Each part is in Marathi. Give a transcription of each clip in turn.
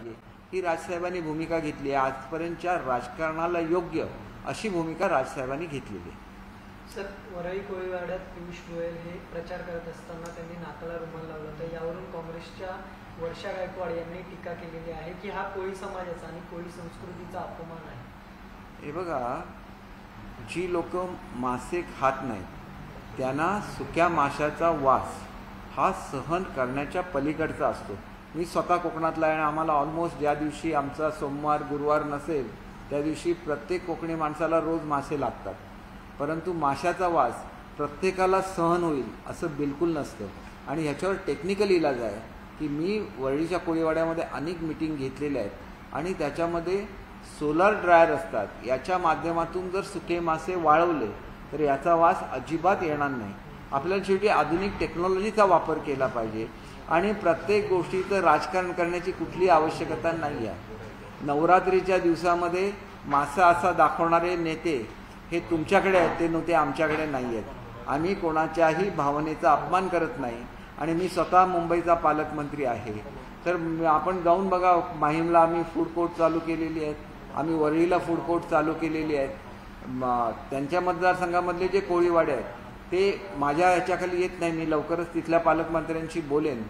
पाहिजे ही राजसाहेबांनी भूमिका घेतली आहे. आजपर्यंतच्या राजकारणाला योग्य अशी भूमिका राजसाहेबांनी घेतलेली आहे. सर, वरळी कोळीवाड्यात पियुष गोयल हे प्रचार करत असताना त्यांनी नाकाला रुमाल लावला, तर यावरून काँग्रेसच्या वर्षा गायकवाड यांनी टीका केलेली आहे की हा कोळी समाजाचा आणि कोळी संस्कृतीचा अपमान आहे. हे बघा, जी लोक मासे खात नाहीत त्यांना सुक्या माशाचा वास हा सहन करण्याच्या पलीकडचा असतो. मी स्वतः कोकणातला आहे आणि आम्हाला ऑलमोस्ट ज्या दिवशी आमचा सोमवार गुरुवार नसेल त्या दिवशी प्रत्येक कोकणी माणसाला रोज मासे लागतात. परंतु माशाचा वास प्रत्येकाला सहन होईल असं बिलकुल नसतं. आणि ह्याच्यावर टेक्निकल इलाज आहे की मी वरळीच्या कोळीवाड्यामध्ये अनेक मीटिंग घेतलेल्या आहेत आणि त्याच्यामध्ये सोलार ड्रायर असतात. याच्या माध्यमातून जर सुके मासे वाळवले तर याचा वास अजिबात येणार नाही. आपल्याला शेवटी आधुनिक टेक्नॉलॉजीचा वापर केला पाहिजे आणि प्रत्येक गोष्टीचं राजकारण करण्याची कुठली आवश्यकता नाही आहे. नवरात्रीच्या दिवसामध्ये मासा असा दाखवणारे नेते हे तुमच्याकडे आहेत, ते नव्हते आमच्याकडे नाही आहेत. आम्ही कोणाच्याही भावनेचा अपमान करत नाही आणि मी स्वतः मुंबईचा पालकमंत्री आहे. तर आपण जाऊन बघा, माहीमला आम्ही फूड कोर्ट चालू केलेली आहेत, आम्ही वरळीला फूड कोर्ट चालू केलेली आहेत. त्यांच्या मतदारसंघामधले जे कोळीवाडे आहेत ते माझ्या ह्याच्याखाली येत नाही. मी लवकरच तिथल्या पालकमंत्र्यांशी बोलेन.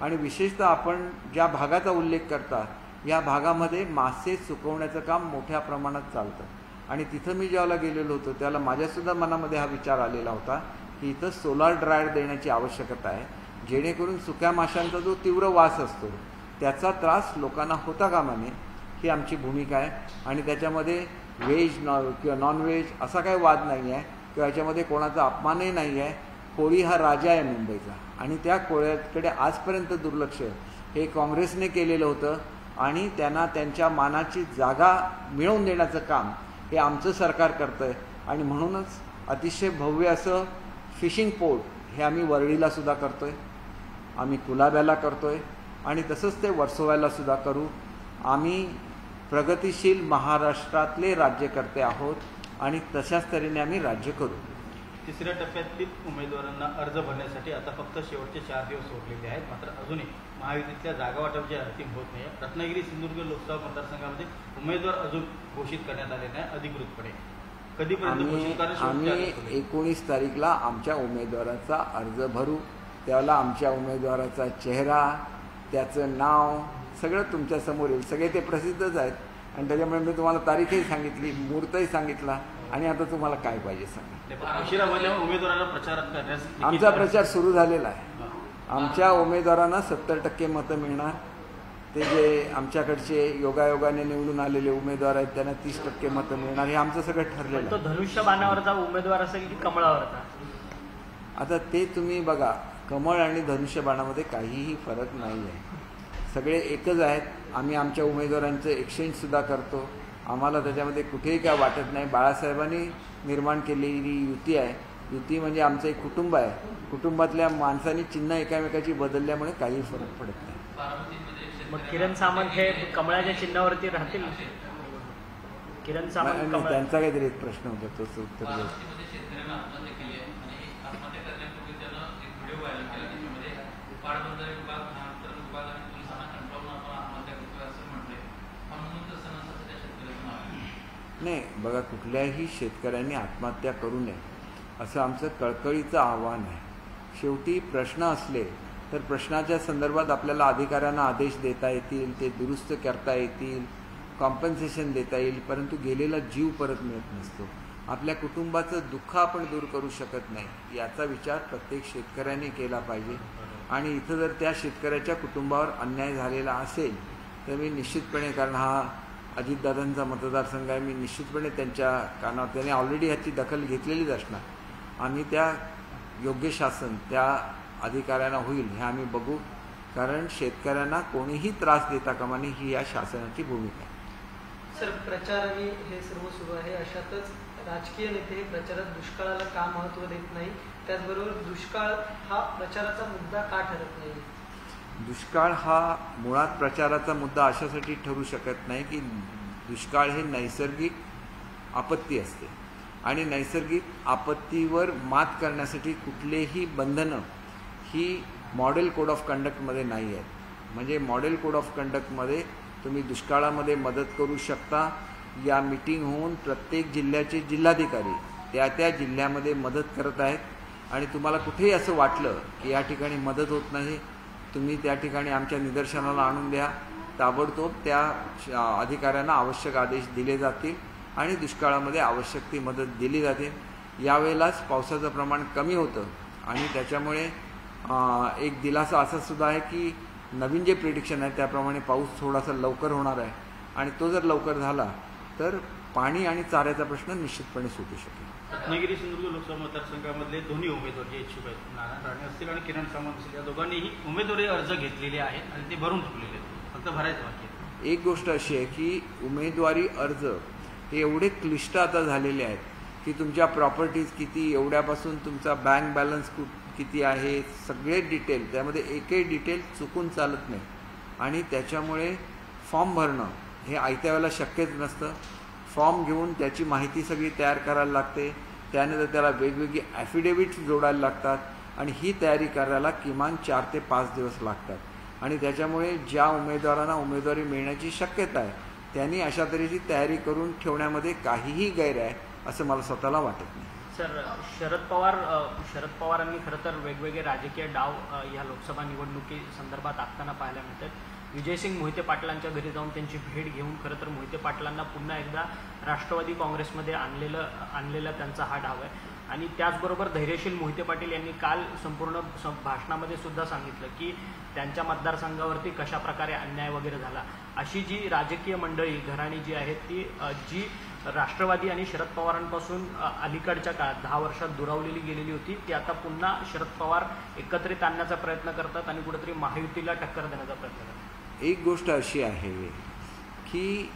आणि विशेषतः आपण ज्या भागाचा उल्लेख करता या भागामध्ये मासे सुकवण्याचं काम मोठ्या प्रमाणात चालतं. आणि तिथं मी ज्यावेळेला गेलेलो होतो त्याला माझ्यासुद्धा मनामध्ये हा विचार आलेला होता की इथं सोलार ड्रायर देण्याची आवश्यकता आहे, जेणेकरून सुक्या माशांचा जो तीव्र वास असतो त्याचा त्रास लोकांना होता कामा नये, ही आमची भूमिका आहे. आणि त्याच्यामध्ये व्हेज किंवा नॉन व्हेज असा काही वाद नाही आहे किंवा याच्यामध्ये कोणाचा अपमानही नाही आहे. कोळी हा राजा आहे मुंबईचा आणि त्या कोळ्याकडे आजपर्यंत दुर्लक्ष हे काँग्रेसने केलेलं होतं आणि त्यांना त्यांच्या मानाची जागा मिळवून देण्याचं काम हे आमचं सरकार करतं आहे. आणि म्हणूनच अतिशय भव्य असं फिशिंग पोर्ट हे आम्ही वरळीला सुद्धा करतो आहे, आम्ही कुलाब्याला करतो आहे आणि तसंच ते वर्सोव्याला सुद्धा करू. आम्ही प्रगतिशील महाराष्ट्रातले राज्यकर्ते आहोत आणि तशाच तऱ्हेने आम्ही राज्य करू. तिसऱ्या टप्प्यातील उमेदवारांना अर्ज भरण्यासाठी आता फक्त शेवटचे 4 दिवस उरलेले आहेत. मात्र अजूनही महायुतीतल्या जागा वाटपची अंतिम होत नाही. रत्नागिरी सिंधुदुर्ग लोकसभा मतदारसंघामध्ये उमेदवार अजून घोषित करण्यात आले नाही अधिकृतपणे. कधीपर्यंत घोषित करण्यात? आम्ही 19 तारीखला आमच्या उमेदवाराचा अर्ज भरू. त्यावेळेला आमच्या उमेदवाराचा चेहरा, त्याचं नाव सगळं तुमच्या समोर येईल. सगळे ते प्रसिद्धच आहेत आणि त्याच्यामुळे मी तुम्हाला तारीखही सांगितली, मुहूर्तही सांगितला आणि आता तुम्हाला काय पाहिजे सांगा. उमेदवारांना प्रचार करण्यास आमचा प्रचार सुरू झालेला आहे. आमच्या उमेदवारांना 70% मतं मिळणार. ते जे आमच्याकडचे योगायोगाने निवडून आलेले उमेदवार आहेत त्यांना 30% मतं मिळणार. हे आमचं सगळं ठरलेलं आहे. तो धनुष्यबाणावरचा उमेदवार असेल की कमळावरचा? आता ते तुम्ही बघा. कमळ आणि धनुष्यबाणामध्ये काहीही फरक नाही आहे, सगळे एकच आहेत. आम्ही आमच्या उमेदवारांचं एक्सचेंजसुद्धा करतो. आम्हाला त्याच्यामध्ये कुठेही काय वाटत नाही. बाळासाहेबांनी निर्माण केलेली युती आहे. युती म्हणजे आमचं एक कुटुंब आहे. कुटुंबातल्या माणसांनी चिन्ह एकामेकाची बदलल्यामुळे काही फरक पडत नाही. मग किरण सामंत हे कमळाच्या चिन्हावरती राहतील? किरण सामंत त्यांचा काहीतरी एक प्रश्न होता, तोच उत्तर देऊ. नाही बघा, कुठल्याही शेतकऱ्यांनी आत्महत्या करू नये असं आमचं कळकळीचं आव्हान आहे. शेवटी प्रश्न असले तर प्रश्नाच्या संदर्भात आपल्याला अधिकाऱ्यांना आदेश देता येतील, ते दुरुस्त करता येतील, कॉम्पन्सेशन देता येईल, परंतु गेलेला जीव परत मिळत नसतो. आपल्या कुटुंबाचं दुःख आपण दूर करू शकत नाही याचा विचार प्रत्येक शेतकऱ्याने केला पाहिजे. आणि इथं जर त्या शेतकऱ्याच्या कुटुंबावर अन्याय झालेला असेल तर मी निश्चितपणे, कारण हा अजितदादांचा मतदारसंघ आहे, मी निश्चितपणे त्यांच्या कानावर, त्याने ऑलरेडी ह्याची दखल घेतलेलीच असणार. आम्ही त्या योग्य शासन त्या अधिकाऱ्यांना होईल हे आम्ही बघू, कारण शेतकऱ्यांना कोणीही त्रास देता कामा नये ही या शासनाची भूमिका आहे. सर, प्रचार आणि हे सर्व सुरू आहे, अशातच राजकीय नेते हे प्रचारात दुष्काळाला का महत्त्व देत नाही, त्याचबरोबर दुष्काळ हा प्रचाराचा मुद्दा का ठरत नाही? दुष्काळ हा मुळात प्रचाराचा मुद्दा अशासाठी ठरू शकत नाही की दुष्काळ हे नैसर्गिक आपत्ती असते आणि नैसर्गिक आपत्तीवर मात करण्यासाठी कुठलेही बंधनं ही मॉडेल कोड ऑफ कंडक्टमध्ये नाही आहेत. म्हणजे मॉडेल कोड ऑफ कंडक्टमध्ये तुम्ही दुष्काळामध्ये मदत करू शकता. या मीटिंग होऊन प्रत्येक जिल्ह्याचे जिल्हाधिकारी त्या त्या जिल्ह्यामध्ये मदत करत आहेत आणि तुम्हाला कुठेही असं वाटलं की या ठिकाणी मदत होत नाही, तुम्ही त्या ठिकाणी आमच्या निदर्शनाला आणून द्या. ताबडतोब त्या अधिकाऱ्यांना आवश्यक आदेश दिले जातील आणि दुष्काळामध्ये आवश्यक ती मदत दिली जाते. यावेळेलाच पावसाचं प्रमाण कमी होतं आणि त्याच्यामुळे एक दिलासा असा सुद्धा आहे की नवीन जे प्रिडिक्शन आहे त्याप्रमाणे पाऊस थोडासा लवकर होणार आहे आणि तो जर लवकर झाला तर पाणी आणि चाऱ्याचा प्रश्न निश्चितपणे सुटू शकेल. रत्नागिरी सिंधुदुर्ग लोकसभा मतदारसंघामधले दोन्ही उमेदवार जे इच्छुक आहेत, नारायण राणे असतील आणि किरण सामंत असतील, या दोघांनीही उमेदवारी अर्ज घेतलेले आहेत आणि ते भरून चुकलेले आहेत, फक्त भरायचं बाकी आहे. एक गोष्ट अशी आहे की उमेदवारी अर्ज हे एवढे क्लिष्ट आता झालेले आहेत की तुमच्या प्रॉपर्टीज किती, एवढ्यापासून तुमचा बँक बॅलन्स किती आहे, सगळे डिटेल, त्यामध्ये एकही डिटेल चुकून चालत नाही आणि त्याच्यामुळे फॉर्म भरणं हे आयत्या वेळेला शक्यच नसतं. फॉर्म घेऊन त्याची माहिती सगळी तयार करायला लागते, त्यानंतर त्याला वेगवेगळी ॲफिडेविट्स जोडायला लागतात आणि ही तयारी करायला किमान 4 ते 5 दिवस लागतात आणि त्याच्यामुळे ज्या उमेदवारांना उमेदवारी मिळण्याची शक्यता आहे त्यांनी अशा तऱ्हेची तयारी करून ठेवण्यामध्ये काहीही गैर आहे असं मला स्वतःला वाटत नाही. सर, शरद पवारांनी खरं तर वेगवेगळे राजकीय डाव या लोकसभा निवडणुकी संदर्भात आखताना पाहायला मिळतात. विजयसिंग मोहिते पाटलांच्या घरी जाऊन त्यांची भेट घेऊन खरं तर मोहिते पाटलांना पुन्हा एकदा राष्ट्रवादी काँग्रेसमध्ये आणलेला त्यांचा हा डाव आहे आणि त्याचबरोबर धैर्यशील मोहिते पाटील यांनी काल संपूर्ण भाषणामध्ये सुद्धा सांगितलं की त्यांच्या मतदारसंघावरती कशा प्रकारे अन्याय वगैरे झाला. अशी जी राजकीय मंडळी घराणी जी आहेत ती जी राष्ट्रवादी आणि शरद पवारांपासून अलीकडच्या काळात 10 वर्षात दुरावलेली गेलेली होती ती आता पुन्हा शरद पवार एकत्रित आणण्याचा प्रयत्न करतात आणि कुठेतरी महायुतीला टक्कर देण्याचा प्रयत्न करतात. एक गोष्ट अशी आहे की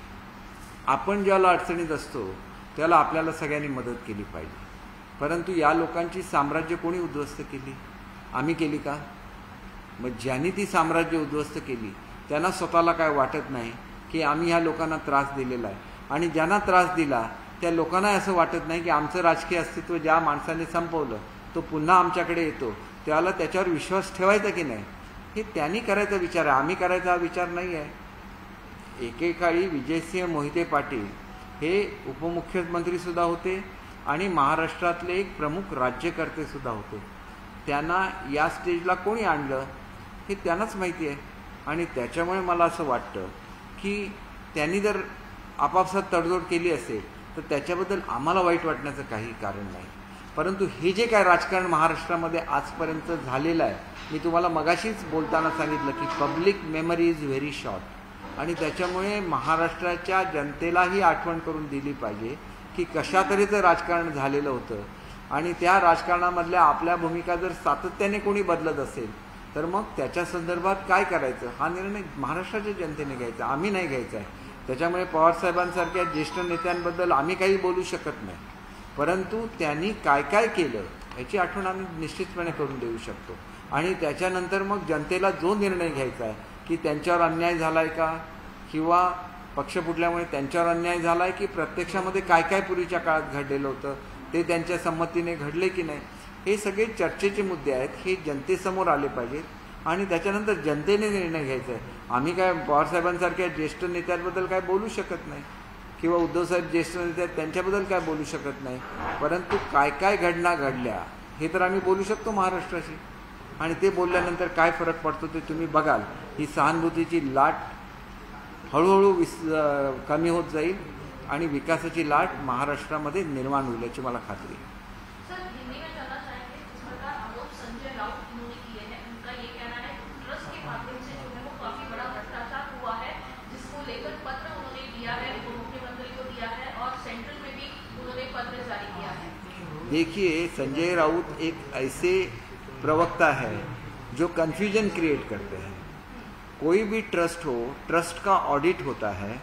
आपण ज्याला अडचणीत असतो त्याला आपल्याला सगळ्यांनी मदत केली पाहिजे, परंतु या लोकांची साम्राज्य कोणी उद्ध्वस्त केली? आम्ही केली का? मग ज्यांनी ती साम्राज्य उद्ध्वस्त केली त्यांना स्वतःला काय वाटत नाही की आम्ही ह्या लोकांना त्रास दिलेला आहे आणि ज्यांना त्रास दिला त्या लोकांना असं वाटत नाही की आमचं राजकीय अस्तित्व ज्या माणसाने संपवलं तो पुन्हा आमच्याकडे येतो, त्याला त्याच्यावर विश्वास ठेवायचा की नाही हे त्यांनी करायचा विचार आहे, आम्ही करायचा हा विचार नाही आहे. एकेकाळी विजयसिंह मोहिते पाटील हे उपमुख्यमंत्रीसुद्धा होते आणि महाराष्ट्रातले एक प्रमुख राज्यकर्तेसुद्धा होते. त्यांना या स्टेजला कोणी आणलं हे त्यांनाच माहिती आहे आणि त्याच्यामुळे मला असं वाटतं की त्यांनी जर आपापसात तडजोड केली असेल तर त्याच्याबद्दल आम्हाला वाईट वाटण्याचं काही कारण नाही. परंतु हे जे काय राजकारण महाराष्ट्रामध्ये आजपर्यंत झालेलं आहे, मी तुम्हाला मगाशीच बोलताना सांगितलं की public memory is very short आणि त्याच्यामुळे महाराष्ट्राच्या जनतेलाही आठवण करून दिली पाहिजे की कशा तऱ्हेचं राजकारण झालेलं होतं आणि त्या राजकारणामधल्या आपल्या भूमिका जर सातत्याने कोणी बदलत असेल तर मग त्याच्या संदर्भात काय करायचं हा निर्णय महाराष्ट्राच्या जनतेने घ्यायचा, आम्ही नाही घ्यायचा आहे. त्याच्यामुळे पवारसाहेबांसारख्या ज्येष्ठ नेत्यांबद्दल आम्ही काही बोलू शकत नाही, परंतु त्यांनी काय काय केलं याची आठवण आम्ही निश्चितपणे करून देऊ शकतो आणि त्याच्यानंतर मग जनतेला जो निर्णय घ्यायचा आहे की त्यांच्यावर अन्याय झाला आहे का किंवा पक्ष फुटल्यामुळे त्यांच्यावर अन्याय झाला आहे की प्रत्यक्षामध्ये काय काय पूर्वीच्या काळात घडलेलं होतं ते त्यांच्या संमतीने घडले की नाही, हे सगळे चर्चेचे मुद्दे आहेत, हे जनतेसमोर आले पाहिजेत आणि त्याच्यानंतर जनतेने निर्णय घ्यायचा आहे. आम्ही काय पवारसाहेबांसारख्या ज्येष्ठ नेत्यांबद्दल काय बोलू शकत नाही किंवा उद्धवसाहेब ज्येष्ठ नेते आहेत त्यांच्याबद्दल काय बोलू शकत नाही, परंतु काय काय घटना घडल्या हे तर आम्ही बोलू शकतो महाराष्ट्राशी आणि ते बोलल्यानंतर काय फरक पडतो ते तुम्ही बघाल. ही सहानुभूतीची लाट हळूहळू कमी होत जाईल आणि विकासाची लाट महाराष्ट्रामध्ये निर्माण होईल याची मला खात्री आहे. देखिए, संजय राउत एक ऐसे प्रवक्ता है जो कन्फ्यूजन क्रिएट करते हैं. कोई भी ट्रस्ट हो, ट्रस्ट का ऑडिट होता है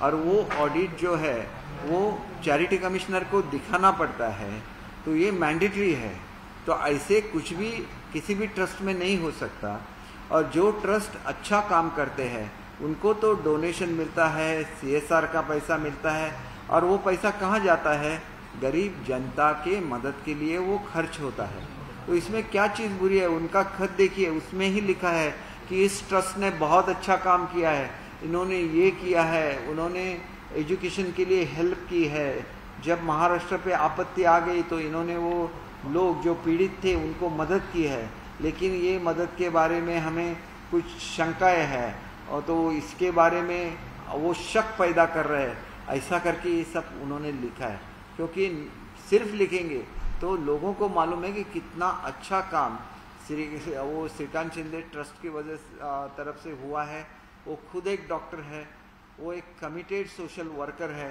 और वो ऑडिट जो है वो चैरिटी कमिश्नर को दिखाना पड़ता है, तो ये मैंडेटरी है. तो ऐसे कुछ भी किसी भी ट्रस्ट में नहीं हो सकता और जो ट्रस्ट अच्छा काम करते हैं उनको तो डोनेशन मिलता है, CSR का पैसा मिलता है और वो पैसा कहाँ जाता है? गरीब जनता के मदद के लिए वो खर्च होता है. तो इसमें क्या चीज़ बुरी है? उनका खत देखिए, उसमें ही लिखा है कि इस ट्रस्ट ने बहुत अच्छा काम किया है, इन्होंने ये किया है, उन्होंने एजुकेशन के लिए हेल्प की है। जब महाराष्ट्र पे आपत्ति आ गई तो इन्होंने वो लोग जो पीड़ित थे उनको मदद की है, लेकिन ये मदद के बारे में हमें कुछ शंकाएं हैं और तो इसके बारे में वो शक पैदा कर रहे हैं, ऐसा करके ये सब उन्होंने लिखा है। क्योंकि सिर्फ लिखेंगे तो लोगों को मालूम है कि कितना अच्छा काम वो श्रीकांत शिंदे ट्रस्ट की तरफ से हुआ है। वो खुद एक डॉक्टर है, वो एक कमिटेड सोशल वर्कर है।